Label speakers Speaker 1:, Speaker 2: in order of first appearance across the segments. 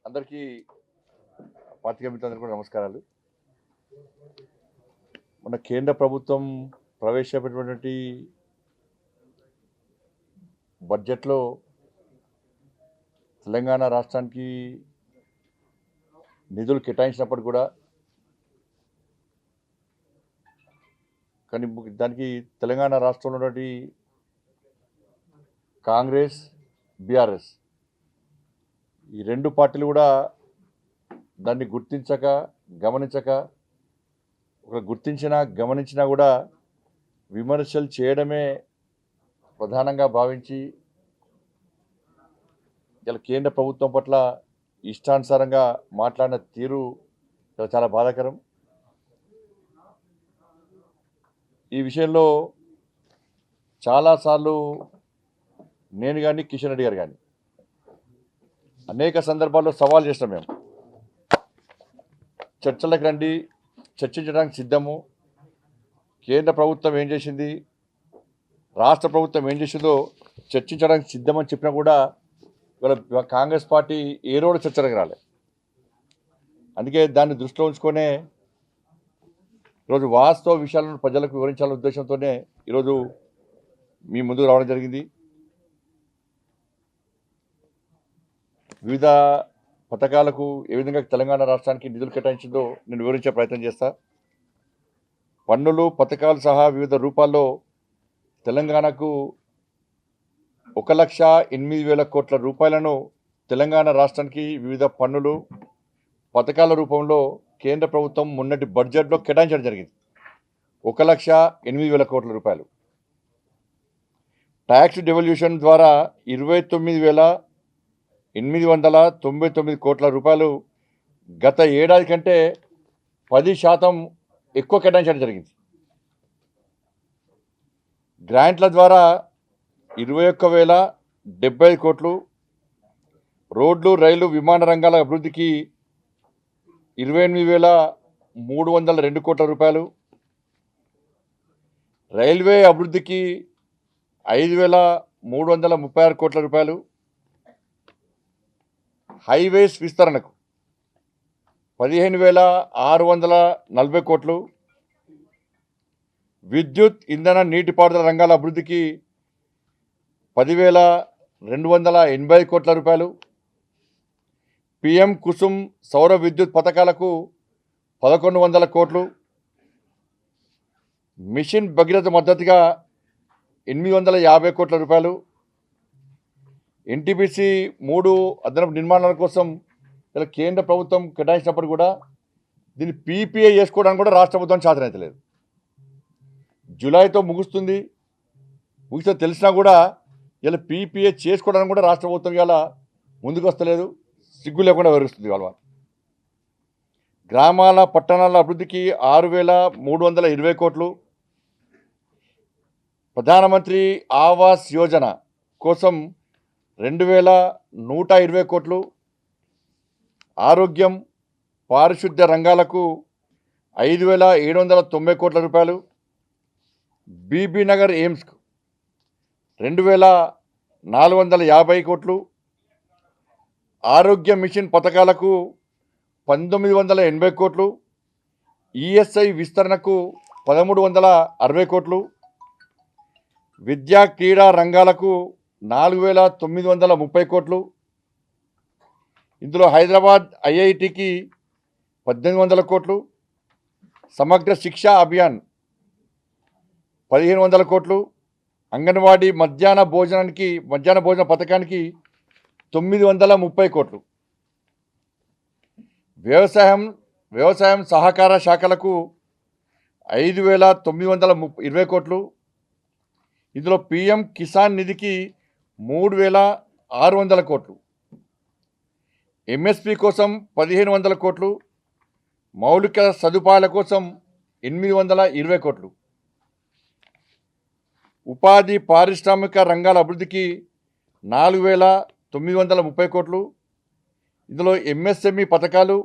Speaker 1: అందరికీ పాత్రికేయ మిత్రులందరికీ కూడా నమస్కారాలు. మన కేంద్ర ప్రభుత్వం ప్రవేశపెట్టినటువంటి బడ్జెట్లో తెలంగాణ రాష్ట్రానికి నిధులు కేటాయించినప్పుడు కూడా కానీ దానికి తెలంగాణ రాష్ట్రంలో ఉన్నటువంటి కాంగ్రెస్, బీఆర్ఎస్ ఈ రెండు పార్టీలు కూడా దాన్ని గుర్తించక గమనించక గుర్తించినా గమనించినా కూడా విమర్శలు చేయడమే ప్రధానంగా భావించి ఇలా కేంద్ర ప్రభుత్వం పట్ల ఇష్టానుసారంగా మాట్లాడిన తీరు చాలా బాధాకరం. ఈ విషయంలో చాలాసార్లు నేను కానీ కిషన్ రెడ్డి గారు కానీ అనేక సందర్భాల్లో సవాల్ చేసినాం. మేము చర్చలకు రండి, చర్చించడానికి సిద్ధము. కేంద్ర ప్రభుత్వం ఏం చేసింది, రాష్ట్ర ప్రభుత్వం ఏం చేసిందో చర్చించడానికి సిద్ధమని చెప్పినా కూడా ఇవాళ కాంగ్రెస్ పార్టీ ఏ రోజు చర్చలకు రాలే. అందుకే దాన్ని దృష్టిలో ఉంచుకొనే ఈరోజు వాస్తవ విషయాలను ప్రజలకు వివరించాలనే ఉద్దేశంతోనే ఈరోజు మీ ముందుకు రావడం జరిగింది. వివిధ పథకాలకు ఏ విధంగా తెలంగాణ రాష్ట్రానికి నిధులు కేటాయించిందో నేను వివరించే ప్రయత్నం చేస్తా. పన్నులు, పథకాలు సహా వివిధ రూపాల్లో తెలంగాణకు 1,08,000 కోట్ల రూపాయలను తెలంగాణ రాష్ట్రానికి వివిధ పన్నులు, పథకాల రూపంలో కేంద్ర ప్రభుత్వం మొన్నటి బడ్జెట్లో కేటాయించడం జరిగింది. 1,08,000 కోట్ల రూపాయలు. ట్యాక్స్ డెవల్యూషన్ ద్వారా 29,899 కోట్ల రూపాయలు గత ఏడాది కంటే 10% ఎక్కువ కేటాయించడం జరిగింది. గ్రాంట్ల ద్వారా 21,075 కోట్లు, రోడ్లు, రైలు, విమాన రంగాల అభివృద్ధికి 28,302 కోట్ల రూపాయలు, రైల్వే అభివృద్ధికి 5,336 కోట్ల రూపాయలు, హైవేస్ విస్తరణకు 15,640 కోట్లు, విద్యుత్, ఇంధన, నీటిపారుదల రంగాల అభివృద్ధికి 10,280 కోట్ల రూపాయలు, పిఎం కుసుమ్ సౌర విద్యుత్ పథకాలకు 1,100 కోట్లు, మిషన్ భగీరథ మద్దతుగా 850 కోట్ల రూపాయలు, ఎన్టీపీసీ 3 అదనపు నిర్మాణాల కోసం ఇలా కేంద్ర ప్రభుత్వం కేటాయించినప్పుడు కూడా దీన్ని పీపీఏ చేసుకోవడానికి కూడా రాష్ట్ర ప్రభుత్వం చేతనైతలేదు. జూలైతో ముగిస్తే తెలిసినా కూడా ఇలా పీపీఏ చేసుకోవడానికి కూడా రాష్ట్ర ప్రభుత్వం ఇలా ముందుకు వస్తలేదు, సిగ్గు లేకుండా వివరిస్తుంది. వాళ్ళ గ్రామాల, పట్టణాల అభివృద్ధికి 6,320 కోట్లు, ప్రధానమంత్రి ఆవాస్ యోజన కోసం 2,120 కోట్లు, ఆరోగ్యం, పారిశుద్ధ్య రంగాలకు 5,790 కోట్ల రూపాయలు, బీబీ నగర్ ఎయిమ్స్కు 2,450 కోట్లు, ఆరోగ్య మిషన్ పథకాలకు 1,980 కోట్లు, ఈఎస్ఐ విస్తరణకు 1,360 కోట్లు, విద్యా క్రీడా రంగాలకు 4,930 కోట్లు, ఇందులో హైదరాబాద్ ఐఐటికి 1,800 కోట్లు, సమగ్ర శిక్షా అభియాన్ 1,500 కోట్లు, అంగన్వాడీ మధ్యాహ్న భోజన పథకానికి 930 కోట్లు, వ్యవసాయం సహకార శాఖలకు 5,920 కోట్లు, ఇందులో పిఎం కిసాన్ నిధికి 3,600 కోట్లు, ఎంఎస్పి కోసం 1,500 కోట్లు, మౌలిక సదుపాయాల కోసం 820 కోట్లు, ఉపాధి, పారిశ్రామిక రంగాల అభివృద్ధికి 4,930 కోట్లు, ఇందులో ఎంఎస్ఎంఈ పథకాలు,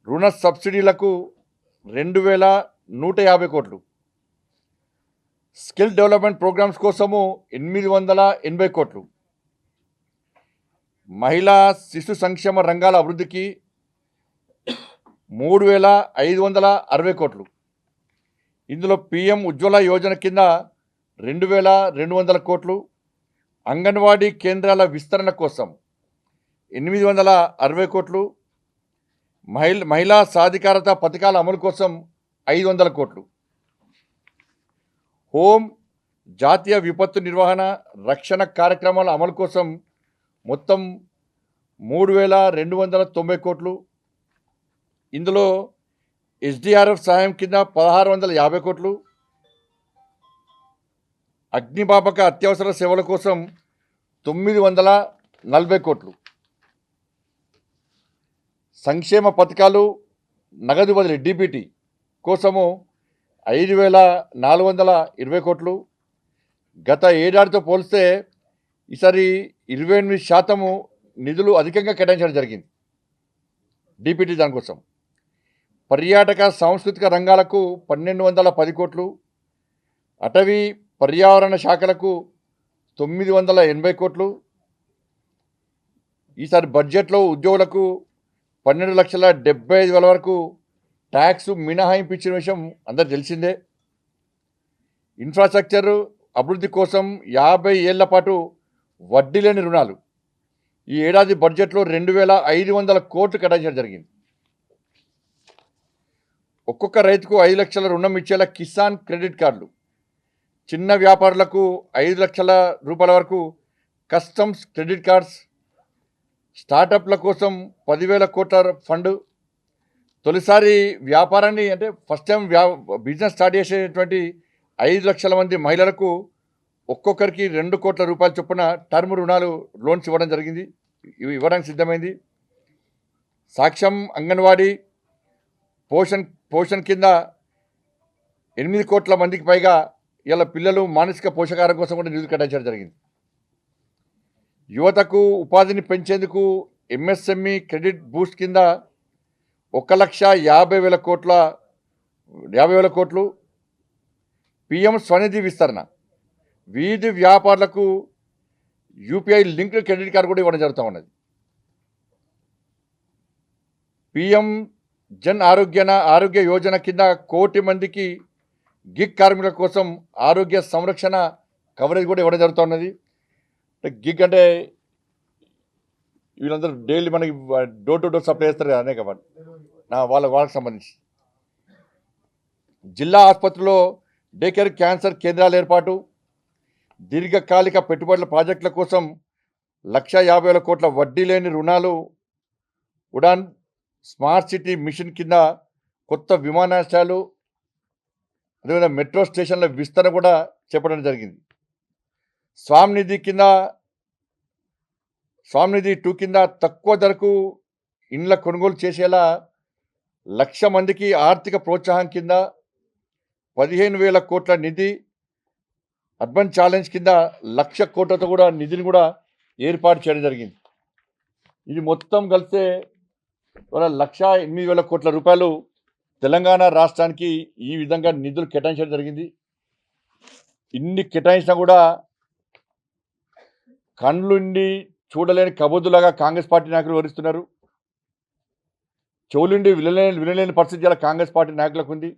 Speaker 1: రుణ సబ్సిడీలకు 2,150 కోట్లు, స్కిల్ డెవలప్మెంట్ ప్రోగ్రామ్స్ కోసము 880 కోట్లు, మహిళా శిశు సంక్షేమ రంగాల అభివృద్ధికి 3,560 కోట్లు. ఇందులో పిఎం ఉజ్వల యోజన కింద 2,200 కోట్లు, అంగన్వాడీ కేంద్రాల విస్తరణ కోసం 860 కోట్లు, మహిళా సాధికారత పథకాల అమలు కోసం 500 కోట్లు, హోం జాతీయ విపత్తు నిర్వహణ రక్షణ కార్యక్రమాల అమలు కోసం మొత్తం 3,290 కోట్లు. ఇందులో ఎస్డిఆర్ఎఫ్ సహాయం కింద 1,650 కోట్లు, అగ్నిమాపక అత్యవసర సేవల కోసం 940 కోట్లు, సంక్షేమ పథకాలు నగదు బదిలీ డిబిటీ కోసము 5,420 కోట్లు. గత ఏడాదితో పోలిస్తే ఈసారి 28% నిధులు అధికంగా కేటాయించడం జరిగింది డిపిటి దానికోసం. పర్యాటక సాంస్కృతిక రంగాలకు 1,210 కోట్లు, అటవీ పర్యావరణ శాఖలకు 980 కోట్లు. ఈసారి బడ్జెట్లో ఉద్యోగులకు 12,75,000 వరకు ట్యాక్స్ మినహాయింపు ఇచ్చిన విషయం అందరు తెలిసిందే. ఇన్ఫ్రాస్ట్రక్చర్ అభివృద్ధి కోసం 50 ఏళ్ల పాటు వడ్డీ లేని రుణాలు ఈ ఏడాది బడ్జెట్లో 2,500 కోట్లు కేటాయించడం జరిగింది. ఒక్కొక్క రైతుకు 5 లక్షల రుణం ఇచ్చేలా కిసాన్ క్రెడిట్ కార్డులు, చిన్న వ్యాపారులకు 5 లక్షల రూపాయల వరకు కస్టమ్స్ క్రెడిట్ కార్డ్స్, స్టార్టప్ల కోసం 10,000 కోట్ల ఫండ్, తొలిసారి వ్యాపారాన్ని అంటే ఫస్ట్ టైం బిజినెస్ స్టార్ట్ చేసేటువంటి 5 లక్షల మంది మహిళలకు ఒక్కొక్కరికి 2 కోట్ల రూపాయల చొప్పున టర్మ్ రుణాలు లోన్స్ ఇవ్వడం జరిగింది, ఇవ్వడానికి సిద్ధమైంది. సాక్ష్యం అంగన్వాడీ పోషణ్ కింద 8 కోట్ల మందికి పైగా ఇలా పిల్లలు మానసిక పోషకాహారం కోసం కూడా నిధులు కేటాయించడం జరిగింది. యువతకు ఉపాధిని పెంచేందుకు ఎంఎస్ఎంఈ క్రెడిట్ బూస్ట్ కింద 1,50,000 కోట్లు. పిఎం స్వనిధి విస్తరణ, వీధి వ్యాపారులకు యూపీఐ లింక్డ్ క్రెడిట్ కార్డు కూడా ఇవ్వడం జరుగుతూ ఉన్నది. పిఎం జన్ ఆరోగ్య యోజన కింద 1 కోటి మందికి గిగ్ కార్మికుల కోసం ఆరోగ్య సంరక్షణ కవరేజ్ కూడా ఇవ్వడం జరుగుతూ ఉన్నది. గిగ్ అంటే వీళ్ళందరూ డైలీ మనకి డోర్ టు డోర్ సప్లై చేస్తారు కదా అనేక వాళ్ళకి సంబంధించి. జిల్లా ఆసుపత్రిలో డే కేర్ క్యాన్సర్ కేంద్రాల ఏర్పాటు, దీర్ఘకాలిక పెట్టుబడుల ప్రాజెక్టుల కోసం 1,50,000 కోట్ల వడ్డీ లేని రుణాలు, ఉడాన్ స్మార్ట్ సిటీ మిషన్ కింద కొత్త విమానాశ్రయాలు, అదేవిధంగా మెట్రో స్టేషన్ల విస్తరణ కూడా చేపట్టడం జరిగింది. స్వామినిధి 2 కింద తక్కువ ధరకు ఇండ్ల కొనుగోలు చేసేలా 1,00,000 మందికి ఆర్థిక ప్రోత్సాహం కింద 15,000 కోట్ల నిధి, అర్బన్ ఛాలెంజ్ కింద 1,00,000 కోట్లతో కూడా నిధిని కూడా ఏర్పాటు చేయడం జరిగింది. ఇది మొత్తం కలిస్తే 1,08,000 కోట్ల రూపాయలు తెలంగాణ రాష్ట్రానికి ఈ విధంగా నిధులు కేటాయించడం జరిగింది. ఇన్ని కేటాయించినా కూడా కండ్లుండి చూడలేని కబోదులాగా కాంగ్రెస్ పార్టీ నాయకులు వివరిస్తున్నారు. చెవులుండి వినలేని పరిస్థితి ఇలా కాంగ్రెస్ పార్టీ నాయకులకు ఉంది.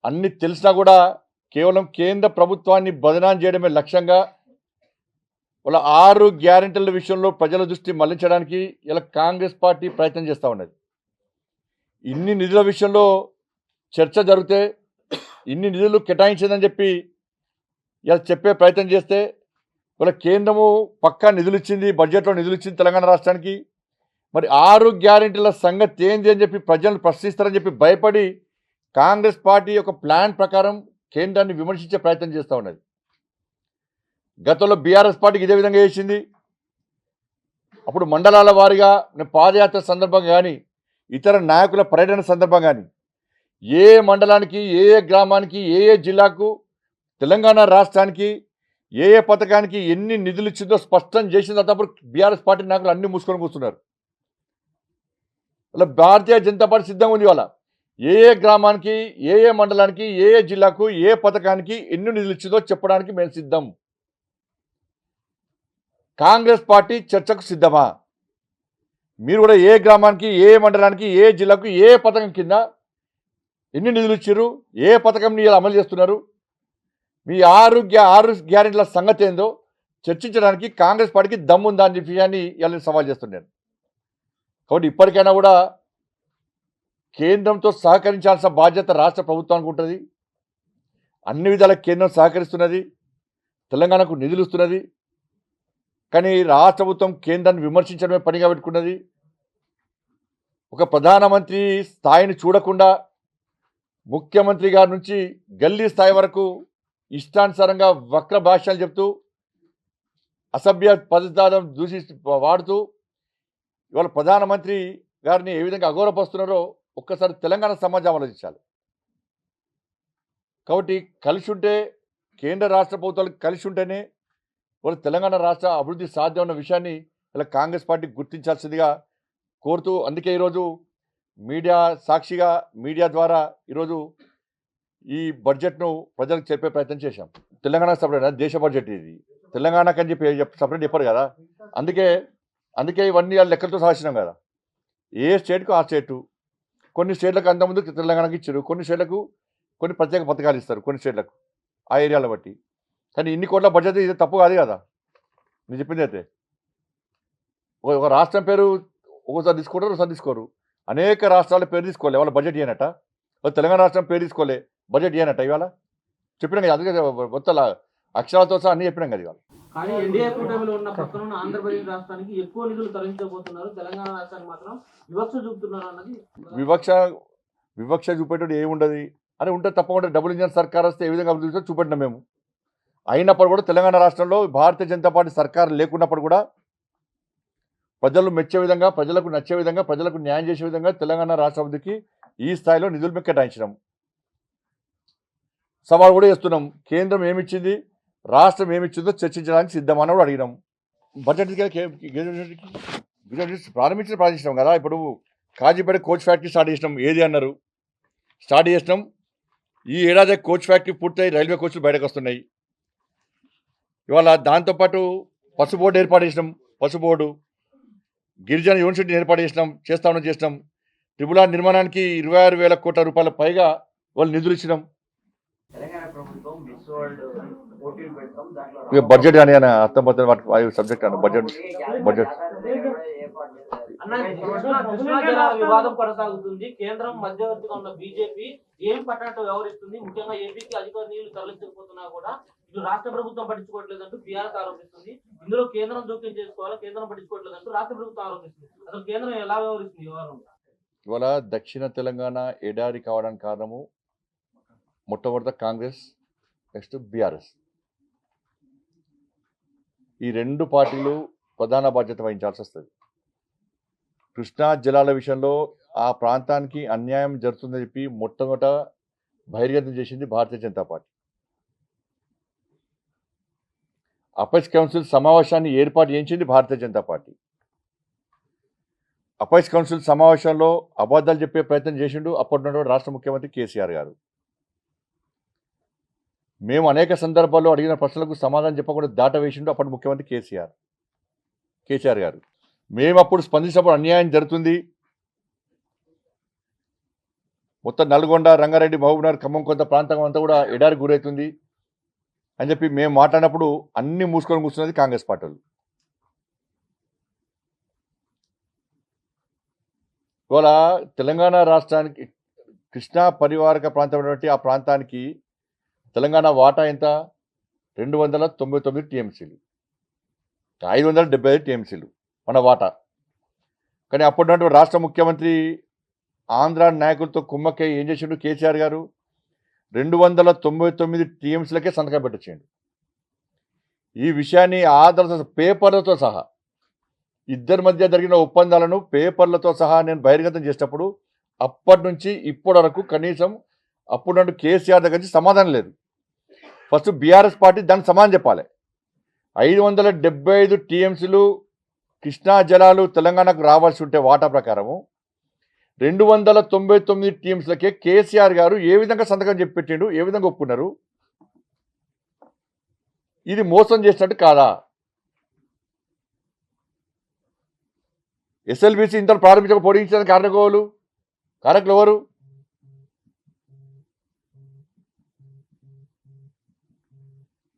Speaker 1: అన్ని తెలిసినా కూడా కేవలం కేంద్ర ప్రభుత్వాన్ని బదనాం చేయడమే లక్ష్యంగా వాళ్ళ 6 గ్యారెంటీల విషయంలో ప్రజల దృష్టి మళ్లించడానికి ఇలా కాంగ్రెస్ పార్టీ ప్రయత్నం చేస్తూ ఉన్నది. ఇన్ని నిధుల విషయంలో చర్చ జరిగితే ఇన్ని నిధులు కేటాయించిందని చెప్పి ఇలా చెప్పే ప్రయత్నం చేస్తే వాళ్ళ కేంద్రము పక్కా నిధులు ఇచ్చింది, బడ్జెట్లో నిధులు ఇచ్చింది తెలంగాణ రాష్ట్రానికి. మరి 6 గ్యారెంటీల సంగతి ఏంది అని చెప్పి ప్రజలను ప్రశ్నిస్తారని చెప్పి భయపడి కాంగ్రెస్ పార్టీ యొక్క ప్లాన్ ప్రకారం కేంద్రాన్ని విమర్శించే ప్రయత్నం చేస్తూ ఉన్నది. గతంలో బీఆర్ఎస్ పార్టీకి ఇదే విధంగా చేసింది. అప్పుడు మండలాల వారీగా పాదయాత్ర సందర్భంగా కానీ ఇతర నాయకుల పర్యటన సందర్భంగా కానీ ఏ మండలానికి ఏ గ్రామానికి ఏ జిల్లాకు తెలంగాణ రాష్ట్రానికి ఏ పథకానికి ఎన్ని నిధులు ఇచ్చిందో స్పష్టం చేసిందో తప్పుడు బీఆర్ఎస్ పార్టీ నాయకులు అన్ని మూసుకొని కూర్చున్నారు. అలా భారతీయ జనతా పార్టీ సిద్ధంగా ఉంది. వాళ్ళ ఏ గ్రామానికి ఏ మండలానికి ఏ జిల్లాకు ఏ పథకానికి ఎన్ని నిధులు ఇచ్చిందో చెప్పడానికి మేము సిద్ధం. కాంగ్రెస్ పార్టీ చర్చకు సిద్ధమా? మీరు కూడా ఏ గ్రామానికి, ఏ మండలానికి, ఏ జిల్లాకు, ఏ పథకం కింద ఎన్ని నిధులు ఇచ్చారు, ఏ పథకం ఇలా అమలు చేస్తున్నారు, మీ ఆరు గ్యారెంటీల సంగతి ఏందో చర్చించడానికి కాంగ్రెస్ పార్టీకి దమ్ముందా అని విషయాన్ని ఇలా సవాల్ చేస్తున్నాను. కాబట్టి ఇప్పటికైనా కూడా కేంద్రంతో సహకరించాల్సిన బాధ్యత రాష్ట్ర ప్రభుత్వానికి ఉంటుంది. అన్ని విధాల కేంద్రం సహకరిస్తున్నది, తెలంగాణకు నిధులు ఇస్తున్నది. కానీ రాష్ట్ర ప్రభుత్వం కేంద్రాన్ని విమర్శించడమే పనిగా పెట్టుకున్నది. ఒక ప్రధానమంత్రి స్థాయిని చూడకుండా ముఖ్యమంత్రి గారి నుంచి గల్లీ స్థాయి వరకు ఇష్టానుసారంగా వక్ర భాషలు చెప్తూ అసభ్య పదజాలం దూషి వాడుతూ ఇవాళ ప్రధానమంత్రి గారిని ఏ విధంగా అగౌరవపరుస్తున్నారో ఒక్కసారి తెలంగాణ సమాజం ఆలోచించాలి. కాబట్టి కలిసి ఉంటే, కేంద్ర రాష్ట్ర ప్రభుత్వాలు కలిసి ఉంటేనే వాళ్ళు తెలంగాణ రాష్ట్ర అభివృద్ధి సాధ్యం ఉన్న విషయాన్ని ఇలా కాంగ్రెస్ పార్టీ గుర్తించాల్సిందిగా కోరుతూ, అందుకే ఈరోజు మీడియా సాక్షిగా, మీడియా ద్వారా ఈరోజు ఈ బడ్జెట్ను ప్రజలకు చెప్పే ప్రయత్నం చేశాం. తెలంగాణకు సపరేట్ దేశ బడ్జెట్ ఇది, తెలంగాణకు అని చెప్పి సపరేట్ చెప్పారు కదా. అందుకే ఇవన్నీ వాళ్ళ లెక్కలతో సాధించినాం కదా. ఏ స్టేట్కు ఆ స్టేటు, కొన్ని స్టేట్లకు అంతకుముందు తెలంగాణకు ఇచ్చారు, కొన్ని స్టేట్లకు కొన్ని ప్రత్యేక పథకాలు ఇస్తారు, కొన్ని స్టేట్లకు ఆ ఏరియాల బట్టి. కానీ ఇన్ని కోట్ల బడ్జెట్ ఇది తప్పు కాదు కదా నేను చెప్పింది అయితే. ఒక రాష్ట్రం పేరు ఒకసారి తీసుకుంటారు, ఒకసారి తీసుకోరు. అనేక రాష్ట్రాల పేరు తీసుకోలే, వాళ్ళ బడ్జెట్ ఇయ్యనట. తెలంగాణ రాష్ట్రం పేరు తీసుకోలే, బడ్జెట్ ఇయ్యనట. ఇవాళ చెప్పినాం కదా, అందుకే మొత్తం అక్షరాలతో సహా అన్నీ చెప్పినాం కదా. ఇవాళ
Speaker 2: కానీ ఎన్డీఏ కూటమిలో ఉన్న పక్కన ఆంధ్రప్రదేశ్ రాష్ట్రానికి ఎక్కువ నిధులు తరలించబోతున్నారు, తెలంగాణ రాష్ట్రానికి మాత్రం వివక్ష చూపుతున్నారు అన్నది.
Speaker 1: వివక్ష చూపేటప్పుడు ఏముండదు అని ఉంటే తప్పకుండా డబుల్ ఇంజన్ సర్కార్ వస్తే ఏ విధంగా అభివృద్ధి చూపెట్టినాం మేము. అయినప్పుడు కూడా తెలంగాణ రాష్ట్రంలో భారతీయ జనతా పార్టీ సర్కార్ లేకున్నప్పుడు కూడా ప్రజలు మెచ్చే విధంగా, ప్రజలకు నచ్చే విధంగా, ప్రజలకు న్యాయం చేసే విధంగా తెలంగాణ రాష్ట్ర అభివృద్ధికి ఈ స్థాయిలో నిధులు కేటాయించినాం. సవాల్ కూడా చేస్తున్నాం. కేంద్రం ఏమిచ్చింది, రాష్ట్రం ఏమిచ్చిందో చర్చించడానికి సిద్ధమని కూడా అడిగినాం. బడ్జెట్ ప్రారంభించినాం కదా. ఇప్పుడు కాజీపేట కోచ్ ఫ్యాక్టరీ స్టార్ట్ చేసినాం. ఏది అన్నారు, స్టార్ట్ చేసినాం. ఈ ఏడాది కోచ్ ఫ్యాక్టరీ పూర్తయి రైల్వే కోచ్లు బయటకు వస్తున్నాయి. ఇవాళ దాంతోపాటు పసు బోర్డు ఏర్పాటు చేసినాం. పసు బోర్డు, గిరిజన యూనివర్సిటీని ఏర్పాటు చేసినాం. ట్రిబుల్ ఆర్ నిర్మాణానికి 26,000 కోట్ల రూపాయల పైగా వాళ్ళు నిధులు ఇచ్చినాం. బడ్జెట్ కానీ అని అర్థం సబ్జెక్ట్ అన్న బడ్జెట్
Speaker 2: వివాదం కొనసాగుతుంది. కేంద్రం మధ్యవర్తిగా ఉన్న బీజేపీ ఏం పట్టినట్టు వ్యవహరిస్తుంది. ముఖ్యంగా ఏపీకి అధిక నీళ్లు తరలించకపోతున్నా కూడా ఇటు రాష్ట్ర ప్రభుత్వం పట్టించుకోవట్లేదంటూ బీఆర్ఎస్ ఆరోపిస్తుంది. ఇందులో కేంద్రం జోక్యం చేసుకోవాలి, కేంద్రం పట్టించుకోవట్లేదంటూ రాష్ట్ర ప్రభుత్వం ఆరోపిస్తుంది. అసలు కేంద్రం ఎలా వ్యవహరిస్తుంది వ్యవహారం?
Speaker 1: ఇవాళ దక్షిణ తెలంగాణ ఎడారి కావడానికి కారణము మొట్టమొదట కాంగ్రెస్, నెక్స్ట్ బీఆర్ఎస్. ఈ రెండు పార్టీలు ప్రధాన బాధ్యత వహించాల్సి వస్తుంది. కృష్ణా జలాల విషయంలో ఆ ప్రాంతానికి అన్యాయం జరుగుతుందని చెప్పి మొట్టమొదట బహిర్గతం చేసింది Bharatiya Janata party. Apex council సమావేశాన్ని ఏర్పాటు చేయించింది Bharatiya Janata party. Apex council సమావేశంలో అబద్ధాలు చెప్పే ప్రయత్నం చేసిండు అప్పటి రాష్ట్ర ముఖ్యమంత్రి కేసీఆర్ గారు. మేము అనేక సందర్భాల్లో అడిగిన ప్రశ్నలకు సమాధానం చెప్పకుండా దాట వేసిండు అప్పటి ముఖ్యమంత్రి కేసీఆర్ గారు. మేము అప్పుడు స్పందించినప్పుడు అన్యాయం జరుగుతుంది, మొత్తం నల్గొండ, రంగారెడ్డి, మహబూబ్నగర్, ఖమ్మం కొంత ప్రాంతం అంతా కూడా ఎడారి గురవుతుంది అని చెప్పి మేము మాట్లాడినప్పుడు అన్ని మూసుకొని కూర్చున్నది కాంగ్రెస్ పార్టీలు. ఇవాళ తెలంగాణ రాష్ట్రానికి కృష్ణా పరివారక ప్రాంతం ఆ ప్రాంతానికి తెలంగాణ వాటా ఎంత? 299 టీఎంసీలు, 575 టీఎంసీలు మన వాటా. కానీ అప్పటి రాష్ట్ర ముఖ్యమంత్రి ఆంధ్ర నాయకులతో కుమ్మక్కై ఏం చేసిండు కేసీఆర్ గారు? 299 టీఎంసీలకే సంతకం పెట్టొచ్చిండు. ఈ విషయాన్ని ఆధార పేపర్లతో సహా, ఇద్దరి మధ్య జరిగిన ఒప్పందాలను పేపర్లతో సహా నేను బహిర్గతం చేసినప్పుడు అప్పటి నుంచి ఇప్పటి వరకు కనీసం అప్పుడు కేసీఆర్ దగ్గర నుంచి సమాధానం లేదు. ఫస్ట్ బీఆర్ఎస్ పార్టీ దానికి సమాధానం చెప్పాలి. 575 టీఎంసీలు కృష్ణా జలాలు తెలంగాణకు రావాల్సి ఉంటే వాటా ప్రకారము 299 టీఎంసీలకే కేసీఆర్ గారు ఏ విధంగా సంతకం చెప్పి పెట్టిండు, ఏ విధంగా ఒప్పుకున్నారు? ఇది మోసం చేసినట్టు కాదా? ఎస్ఎల్బీసీ ఇంతలో ప్రారంభించక పొడిగించడానికి కారకులు ఎవరు?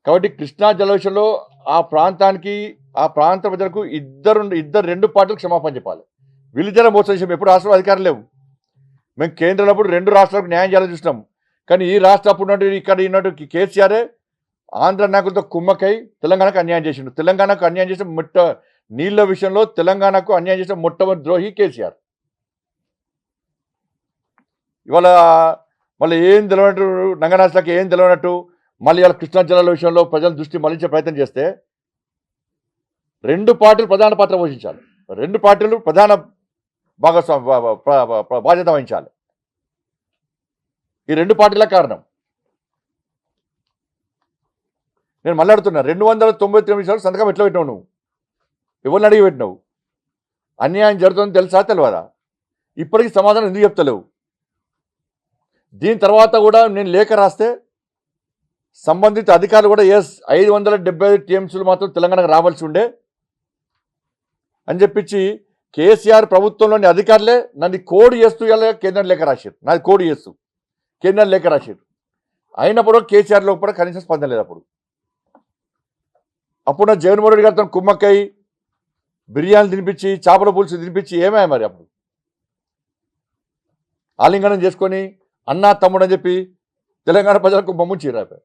Speaker 1: కాబట్టి కృష్ణా జలవిషయంలో ఆ ప్రాంత ప్రజలకు రెండు పార్టీలకు క్షమాపణ చెప్పాలి. వీళ్ళిద్దరే మోసం చేసాం. ఎప్పుడు రాష్ట్రంలో అధికారం లేవు. మేము కేంద్రంలో అప్పుడు 2 రాష్ట్రాలకు న్యాయం చేయాలని చూసినాం. కానీ ఈ రాష్ట్రం అప్పుడు ఇక్కడ ఉన్నట్టు కేసీఆరే ఆంధ్ర నాయకులతో కుమ్మకై తెలంగాణకు అన్యాయం చేసిండు. తెలంగాణకు అన్యాయం చేసిన నీళ్ల విషయంలో తెలంగాణకు అన్యాయం చేసిన మొట్టమొదటి ద్రోహి కేసీఆర్. ఇవాళ మళ్ళీ ఏం తెలియనట్టు నంగనాథ్లకి ఏం తెలియనట్టు మళ్ళీ ఇవాళ కృష్ణా జిల్లాల విషయంలో ప్రజల దృష్టి మళ్లించే ప్రయత్నం చేస్తే 2 పార్టీలు ప్రధాన పాత్ర పోషించాలి. 2 పార్టీలు ప్రధాన బాధ్యత వహించాలి. ఈ 2 పార్టీల కారణం నేను మళ్ళీ అడుగుతున్నా. 299 నిమిషాలు సంతకం ఎట్లా పెట్టినావు? నువ్వు ఎవరిని అడిగి పెట్టినావు? అన్యాయం జరుగుతుందని తెలుసా తెలియదా? ఇప్పటికీ సమాధానం ఎందుకు చెప్తలేవు? దీని తర్వాత కూడా నేను లేఖ రాస్తే సంబంధిత అధికారులు కూడా 575 టీఎంసీలు మాత్రం తెలంగాణకు రావాల్సి ఉండే అని చెప్పించి కేసీఆర్ ప్రభుత్వంలోని అధికారులే నన్ను కోడ్ చేస్తూ కేంద్రం లేఖ రాశారు. నాది కోడ్ చేస్తూ కేంద్రం లేఖ రాశారు. అయినప్పుడు కేసీఆర్ లోపల కనీసం స్పందన లేదు. అప్పుడు నా జగన్మోహన్ రెడ్డి గారితో కుమ్మక్కై బిర్యానీ తినిపించి చేపల పులుసు తినిపించి ఏమయ్యా మరి అప్పుడు ఆలింగనం చేసుకొని అన్నా తమ్ముడు అని చెప్పి తెలంగాణ ప్రజలకు బొమ్మ చీరాపారు.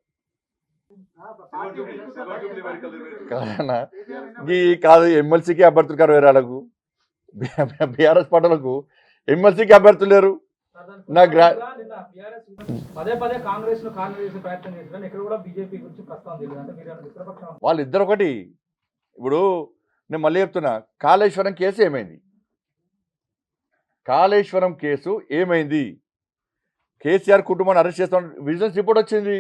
Speaker 1: కాదు ఎమ్మెల్సీకి అభ్యర్థులు కారు వేరాలకు బీఆర్ఎస్ పార్టీలకు ఎమ్మెల్సీకి అభ్యర్థులు లేరు. వాళ్ళిద్దరు ఒకటి. ఇప్పుడు నేను మళ్ళీ చెప్తున్నా, కాళేశ్వరం కేసు ఏమైంది? కాళేశ్వరం కేసు ఏమైంది? కేసీఆర్ కుటుంబాన్ని అరెస్ట్ చేస్తాం విజిలెన్స్ రిపోర్ట్ వచ్చింది.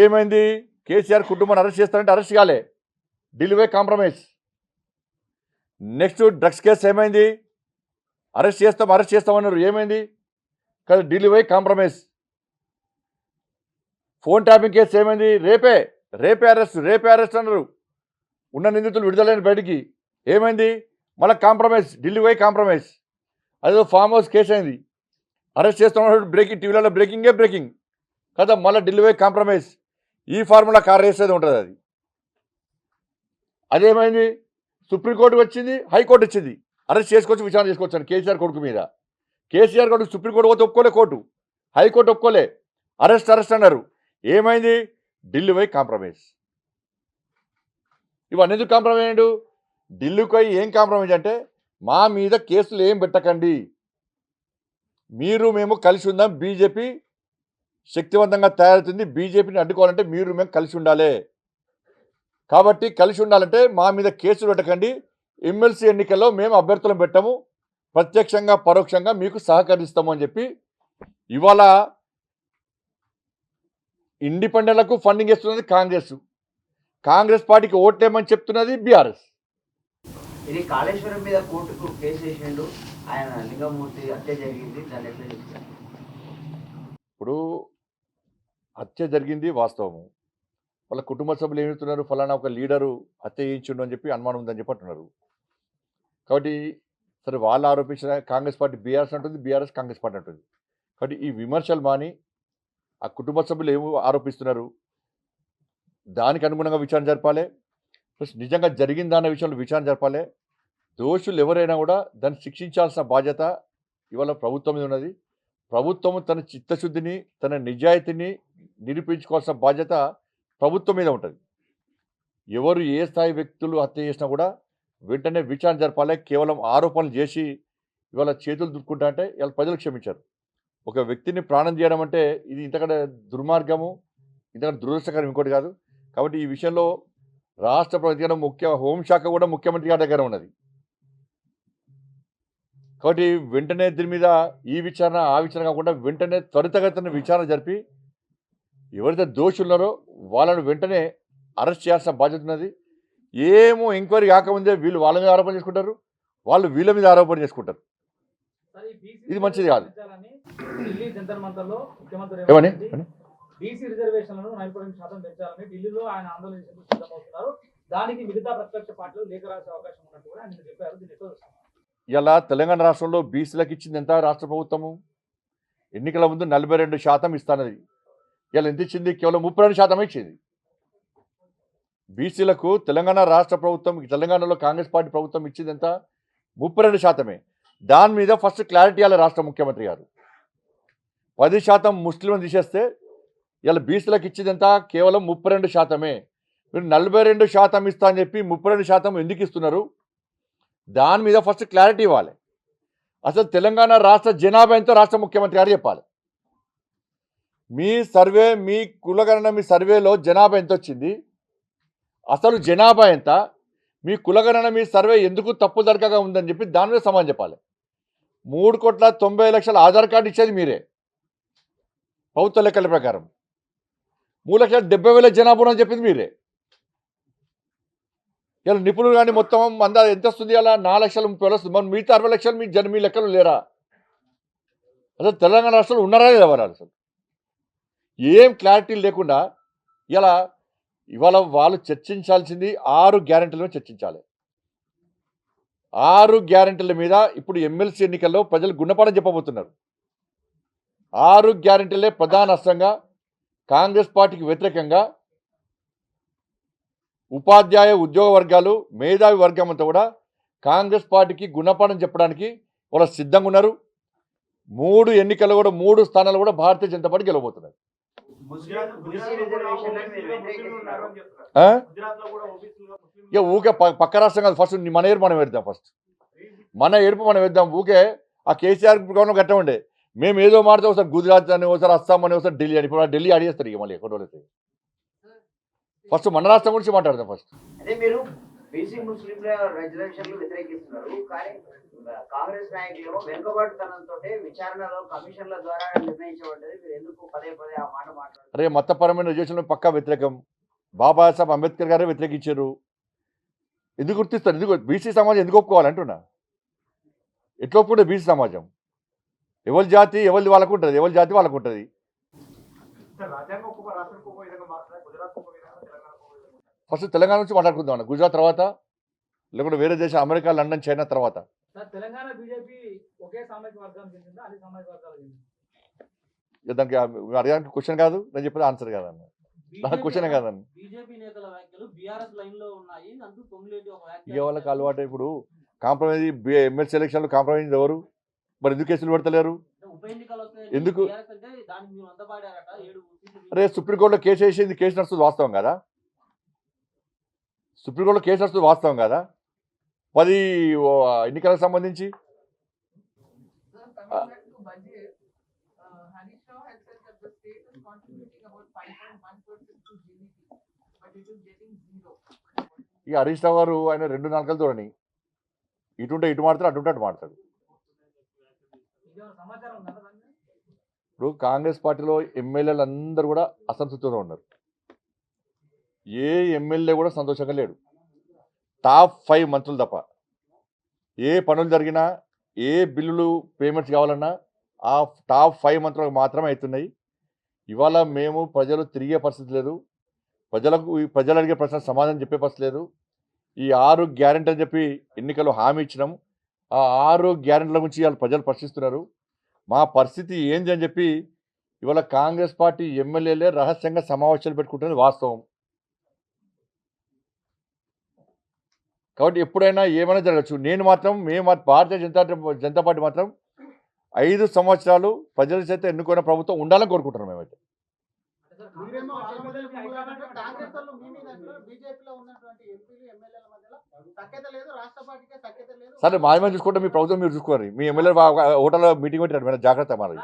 Speaker 1: ఏమైంది? కేసీఆర్ కుటుంబాన్ని అరెస్ట్ చేస్తానంటే అరెస్ట్ కాలే, Delhi compromise. Next drugs case ఏమైంది? అరెస్ట్ చేస్తామన్నారు. ఏమైంది? కదా Delhi compromise. Phone tapping case ఏమైంది? రేపే అరెస్ట్ అన్నారు. ఉన్న నిందితులు విడుదలైన బయటికి. ఏమైంది? మళ్ళీ కాంప్రమైజ్, ఢిల్లీ కాంప్రమైజ్. అదేదో ఫామ్ హౌస్ కేసు అయింది. అరెస్ట్ చేస్తున్నప్పుడు టీవీలలో బ్రేకింగ్ కదా, మళ్ళీ ఢిల్లీ కాంప్రమైజ్. ఈ ఫార్ములా కార్ వేసేది ఉంటుంది. అదేమైంది? సుప్రీంకోర్టుకు వచ్చింది, హైకోర్టు వచ్చింది. అరెస్ట్ చేసుకోవచ్చు, విచారణ చేసుకోవచ్చు కేసీఆర్ కొడుకు మీద. కేసీఆర్ కొడుకు సుప్రీంకోర్టు పోతే ఒప్పుకోలే, కోర్టు హైకోర్టు ఒప్పుకోలే, అరెస్ట్ అన్నారు. ఏమైంది? ఢిల్లీ కాంప్రమైజ్. ఇవన్నీ ఎందుకు కాంప్రమైజ్ అయ్యాడు? ఢిల్లీకి ఏం కాంప్రమైజ్ అంటే, మా మీద కేసులు ఏం పెట్టకండి, మేము కలిసి ఉందాం, బీజేపీ శక్తివంతంగా తయారవుతుంది, బీజేపీని అడ్డుకోవాలంటే మేము కలిసి ఉండాలి. కాబట్టి కలిసి ఉండాలంటే మా మీద కేసులు పెట్టకండి, ఎమ్మెల్సీ ఎన్నికల్లో మేము అభ్యర్థులను పెట్టాము, ప్రత్యక్షంగా పరోక్షంగా మీకు సహకరిస్తాము అని చెప్పి ఇవాళ ఇండిపెండెంట్లకు ఫండింగ్ ఇస్తున్నది కాంగ్రెస్ పార్టీకి ఓట్లేమని చెప్తున్నది బీఆర్ఎస్.
Speaker 3: ఇది కాళేశ్వరం మీద కోర్టుకు కేసు వేసిండు ఆయన, లింగమూర్తి హత్య జరిగింది, దాన్ని ఎట్లా చెప్తారు?
Speaker 1: ఇప్పుడు హత్య జరిగింది వాస్తవము. వాళ్ళ కుటుంబ సభ్యులు ఏమిస్తున్నారు, ఫలానా ఒక లీడరు హత్య చేయించుండు అని చెప్పి అనుమానం ఉందని చెప్పి అంటున్నారు. కాబట్టి సరే, వాళ్ళు ఆరోపించిన కాంగ్రెస్ పార్టీ బీఆర్ఎస్ అంటుంది, బీఆర్ఎస్ కాంగ్రెస్ పార్టీ అంటుంది. కాబట్టి ఈ విమర్శలు మాని ఆ కుటుంబ సభ్యులు ఏమో ఆరోపిస్తున్నారు, దానికి అనుగుణంగా విచారణ జరపాలి. ప్లస్ నిజంగా జరిగిందన్న విషయంలో విచారణ జరపాలి. దోషులు ఎవరైనా కూడా దాన్ని శిక్షించాల్సిన బాధ్యత ఇవాళ ప్రభుత్వం మీద ఉన్నది. ప్రభుత్వం తన చిత్తశుద్ధిని, తన నిజాయితీని నిరూపించుకోవాల్సిన బాధ్యత ప్రభుత్వం మీద ఉంటుంది. ఎవరు ఏ స్థాయి వ్యక్తులు హత్య చేసినా కూడా వెంటనే విచారణ జరపాలి. కేవలం ఆరోపణలు చేసి ఇవాళ చేతులు దుక్కుంటా అంటే ఇవాళ ప్రజలు క్షమించారు. ఒక వ్యక్తిని ప్రాణం చేయడం అంటే ఇది ఇంతకంటే దుర్మార్గము, ఇంతకంటే దురదృష్టకరం ఇంకోటి కాదు. కాబట్టి ఈ విషయంలో రాష్ట్ర ప్రభుత్వం హోంశాఖ కూడా ముఖ్యమంత్రి గారి దగ్గర ఉన్నది. కాబట్టి వెంటనే దీని మీద ఈ విచారణ ఆ విచారణ కాకుండా వెంటనే త్వరితగతిన విచారణ జరిపి ఎవరైతే దోషులు ఉన్నారో వాళ్ళను వెంటనే అరెస్ట్ చేయాల్సిన బాధ్యత ఉన్నది. ఏమో ఎంక్వైరీ కాకముందే వీళ్ళు వాళ్ళ మీద ఆరోపణ చేసుకుంటారు, వాళ్ళు వీళ్ళ మీద ఆరోపణ చేసుకుంటారు. ఇది మంచిది కాదు. ఏమని
Speaker 4: బీసీ రిజర్వేషన్లను 40% పెంచాలని ఢిల్లీలో ఆయన ఆందోళన సిద్ధమవుతున్నారు. దానికి మిగతా ప్రతిపక్ష పార్టీలు లేఖ రాసే అవకాశం ఉన్నట్టు కూడా ఆయన చెప్పారు. దీన్ని ఎట్లా చూస్తారు?
Speaker 1: ఇలా తెలంగాణ రాష్ట్రంలో బీసీలకు ఇచ్చింది ఎంత రాష్ట్ర ప్రభుత్వము? ఎన్నికల ముందు 42% ఇస్తానది. ఇలా ఎంత ఇచ్చింది? కేవలం 32% ఇచ్చింది. బీసీలకు తెలంగాణ రాష్ట్ర ప్రభుత్వం, తెలంగాణలో కాంగ్రెస్ పార్టీ ప్రభుత్వం ఇచ్చింది ఎంత? 32%. దాని మీద ఫస్ట్ క్లారిటీ ఇవ్వాలి రాష్ట్ర ముఖ్యమంత్రి గారు. 10% ముస్లింలను తీసేస్తే ఇలా బీసీలకు ఇచ్చింది ఎంత? కేవలం 32%. మీరు 42% ఇస్తా అని చెప్పి 32% ఎందుకు ఇస్తున్నారు? దాని మీద ఫస్ట్ క్లారిటీ ఇవ్వాలి. అసలు తెలంగాణ రాష్ట్ర జనాభా ఎంతో రాష్ట్ర ముఖ్యమంత్రి గారు చెప్పాలి. మీ సర్వే, మీ కులగణన, మీ సర్వేలో జనాభా ఎంత వచ్చింది? అసలు జనాభా ఎంత? మీ కులగణన, మీ సర్వే ఎందుకు తప్పుదరకగా ఉందని చెప్పి దాని మీద సమాధానం చెప్పాలి. 3,90,00,000 ఆధార్ కార్డు ఇచ్చేది మీరే ప్రభుత్వ లెక్కల ప్రకారం. 3,70,000 జనాభా అని చెప్పింది మీరే. ఇలా నిపుణులు కానీ మొత్తం అందా ఎంత వస్తుంది? అలా 4,30,000 వస్తుంది. మరి మిగతా 60,00,000 మీ లెక్కలు లేరా? అసలు తెలంగాణ రాష్ట్రంలో ఉన్నారా లేదా ఎవరు? అసలు ఏం క్లారిటీ లేకుండా ఇవాళ వాళ్ళు చర్చించాల్సింది 6 గ్యారెంటీల మీద చర్చించాలి. 6 గ్యారెంటీల మీద ఇప్పుడు ఎమ్మెల్సీ ఎన్నికల్లో ప్రజలు గుణపాఠం చెప్పబోతున్నారు. 6 గ్యారెంటీలే ప్రధాన అస్త్రంగా కాంగ్రెస్ పార్టీకి వ్యతిరేకంగా ఉపాధ్యాయ ఉద్యోగ వర్గాలు, మేధావి వర్గం అంతా కూడా కాంగ్రెస్ పార్టీకి గుణపాఠం చెప్పడానికి వాళ్ళు సిద్ధంగా ఉన్నారు. 3 ఎన్నికల్లో కూడా 3 స్థానాలు కూడా భారతీయ జనతా పార్టీ గెలవబోతున్నారు. ఇక ఊకే పక్క రాష్ట్రం కాదు, ఫస్ట్ మన ఏడుపు మనం వేద్దాం. ఫస్ట్ మన ఏడుపు మనం వేద్దాం. ఊకే ఆ కేసీఆర్ గవర్నమెంట్ గట్ట ఉండే మేము ఏదో మాడితే ఒకసారి గుజరాత్ అని, ఒకసారి అస్సాం అని, ఒకసారి ఢిల్లీ అని. ఇప్పుడు ఢిల్లీ అడిగేస్తారు ఇక మళ్ళీ ఎక్కడ అయితే. ఫస్ట్ మన రాష్ట్రం గురించి మాట్లాడదాం. ఫస్ట్
Speaker 3: అదే మీరు బీసీ ముస్లింల రిజర్వేషన్లు వ్యతిరేకిస్తున్నారు, కానీ కాంగ్రెస్ నాయకులు వెనుకబాటుతనంతో విచారణలో కమిషన్ల ద్వారా నిర్ణయించబడ్డది. మీరు ఎందుకు పదే పదే ఆ మాట మాట్లాడారు?
Speaker 1: అరే మతపరమైన రిజర్వేషన్లు పక్కా వ్యతిరేకం. బాబాసాహెబ్ అంబేద్కర్ గారే వ్యతిరేకించారు. ఎందుకు గుర్తిస్తారు? ఎందుకు బీసీ సమాజం ఎందుకు ఒప్పుకోవాలంటున్నా? ఎట్లా ఒప్పుకుంటే బీసీ సమాజం? ఎవరి జాతి ఎవరిది వాళ్ళకు ఉంటుంది, ఎవరి జాతి వాళ్ళకు ఉంటుంది. ఫస్ట్ తెలంగాణ నుంచి మాట్లాడుకుందాం అన్న. గుజరాత్ తర్వాత, లేకుంటే వేరే దేశం అమెరికా, లండన్, చైనా తర్వాత.
Speaker 4: తెలంగాణ బీజేపీ ఒకే సామాజిక వర్గానికి చెందిందా, అన్ని సామాజిక వర్గాలకు చెందిందా?
Speaker 1: దానికి అడగడానికి క్వశ్చన్ కాదు, నేను చెప్పేది ఆన్సర్ కాదన్న. నాకు క్వశ్చనే కాదన్న.
Speaker 2: బీజేపీ నేతల వ్యాఖ్యలు బీఆర్ఎస్ లైన్ లో ఉన్నాయి అంటూ పొంగులేటి ఒక వ్యాఖ్య.
Speaker 1: ఇక వాళ్ళకి అలవాటు. ఇప్పుడు కాంప్రమైజ్ ఎమ్మెల్సీ ఎలక్షన్లో కాంప్రమైజ్ ఎవరు? మరి ఎందుకు కేసులు పెడతలేరు?
Speaker 2: ఉప ఎన్నికలు వస్తాయి
Speaker 1: ఎందుకు?
Speaker 2: అంటే దానికి మీరు అందబాడారట 7
Speaker 1: అరే సుప్రీంకోర్టులో కేసు వేసింది, కేసు నడుస్తుంది వాస్తవం కదా? సుప్రీంకోర్టులో కేసు నడుస్తుంది వాస్తవం కదా? 10 ఎన్నికలకు సంబంధించి ఇక హరీష్ రావు గారు ఆయన 2 నాలుకలు చూడని, ఇటుంటే ఇటు మాడతాడు, అటుంటే అటు మాడతాడు. ఇప్పుడు కాంగ్రెస్ పార్టీలో ఎమ్మెల్యేలు అందరూ కూడా అసంతృప్తితో ఉన్నారు. ఏ ఎమ్మెల్యే కూడా సంతోషంగా లేడు. టాప్ 5 మంత్రులు తప్ప. ఏ పనులు జరిగినా, ఏ బిల్లులు పేమెంట్స్ కావాలన్నా ఆ టాప్ 5 మంత్రులకు మాత్రమే అవుతున్నాయి. ఇవాళ మేము ప్రజలు తిరిగే పరిస్థితి లేదు. ప్రజలు అడిగే ప్రశ్న సమాధానం చెప్పే పరిస్థితి లేదు. ఈ 6 గ్యారెంటీ అని చెప్పి ఎన్నికల్లో హామీ ఇచ్చినాం. ఆ 6 గ్యారెంటీల గురించి ఇవాళ ప్రజలు ప్రశ్నిస్తున్నారు. మా పరిస్థితి ఏంది అని చెప్పి ఇవాళ కాంగ్రెస్ పార్టీ ఎమ్మెల్యేలే రహస్యంగా సమావేశాలు పెట్టుకుంటున్నది వాస్తవం. కాబట్టి ఎప్పుడైనా ఏమైనా జరగచ్చు. మేము భారతీయ జనతా పార్టీ మాత్రం 5 సంవత్సరాలు ప్రజల చేత ఎన్నుకున్న ప్రభుత్వం ఉండాలని కోరుకుంటున్నాం. మేమైతే సరే మాధ్యమం చూసుకుంటే మీ ప్రభుత్వం మీరు చూసుకోండి. మీ ఎమ్మెల్యే హోటల్లో మీటింగ్ పెట్టారు, మీరు జాగ్రత్త. మరి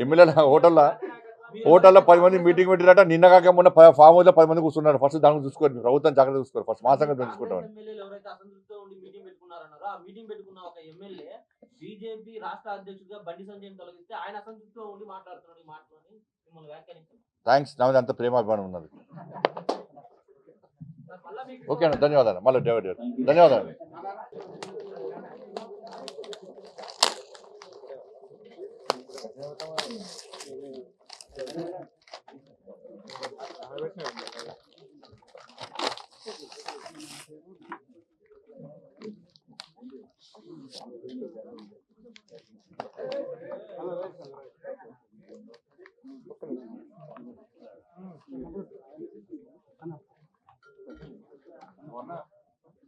Speaker 1: ఎమ్మెల్యేల హోటల్లో 10 మంది మీటింగ్ పెట్టారట. నిన్న కాక మొన్న ఫామ్ హౌస్ లో 10 మంది కూర్చున్నారు. ఫస్ట్ దానికి చూసుకోండి, మీ ప్రభుత్వం జాగ్రత్త చూసుకోరు. ఫస్ట్ మా సంగతి చూసుకుంటాం.
Speaker 2: మీటింగ్ పెట్టుకున్న ఒక ఎమ్మెల్యే బీజేపీ రాష్ట్ర అధ్యక్షుడిగా బండి సంజయ్ తొలగిస్తే ఆయన అసంతృప్తితో ఉండి మాట్లాడుతున్నాడు. ఈ మాటలోని మిమ్మల్ని వ్యాఖ్యానించారు.
Speaker 1: థ్యాంక్స్. నా మీద అంత ప్రేమాభిమానం ఉన్నది. ఓకే అన్న, ధన్యవాదాలు. మళ్ళీ ధన్యవాదాలు.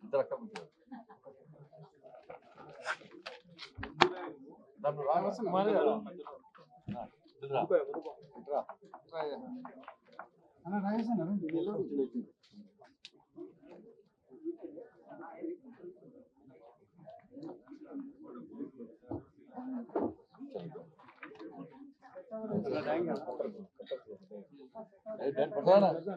Speaker 1: ఇద్దరు అక్కడ ఉంటారు. నన్ను రా. రా. రా.